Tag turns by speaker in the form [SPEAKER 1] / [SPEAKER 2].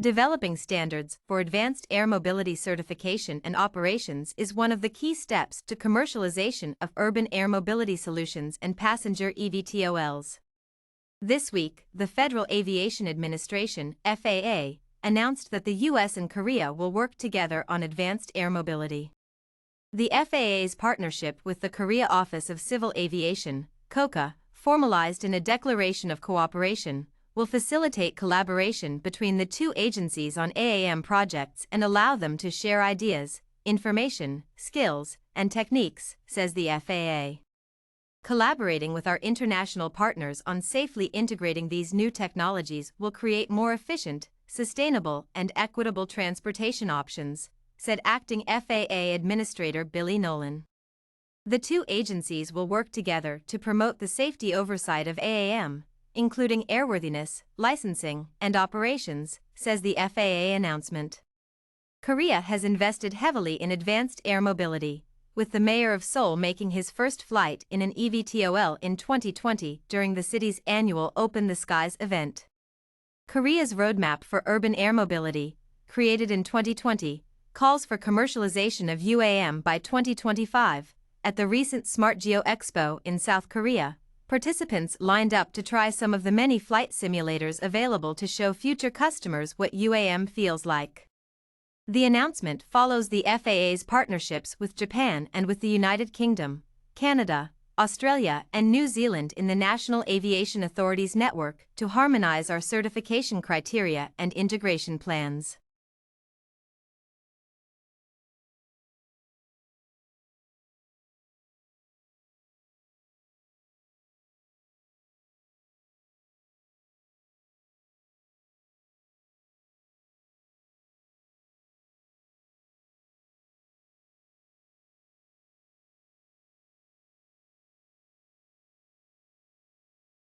[SPEAKER 1] Developing standards for advanced air mobility certification and operations is one of the key steps to commercialization of urban air mobility solutions and passenger eVTOLs. This week, the Federal Aviation Administration (FAA) announced that the U.S. and Korea will work together on advanced air mobility. The FAA's partnership with the Korea Office of Civil Aviation (KOCA), formalized in a declaration of cooperation, will facilitate collaboration between the two agencies on AAM projects and allow them to share ideas, information, skills, and techniques, says the FAA. Collaborating with our international partners on safely integrating these new technologies will create more efficient, sustainable, and equitable transportation options, said Acting FAA Administrator Billy Nolan. The two agencies will work together to promote the safety oversight of AAM, including airworthiness, licensing, and operations, says the FAA announcement. Korea has invested heavily in advanced air mobility, with the mayor of Seoul making his first flight in an eVTOL in 2020 during the city's annual Open the Skies event. Korea's roadmap for urban air mobility, created in 2020, calls for commercialization of UAM by 2025. At the recent Smart Geo Expo in South Korea, participants lined up to try some of the many flight simulators available to show future customers what UAM feels like. The announcement follows the FAA's partnerships with Japan and with the United Kingdom, Canada, Australia, and New Zealand in the National Aviation Authority's network to harmonize our certification criteria and integration plans.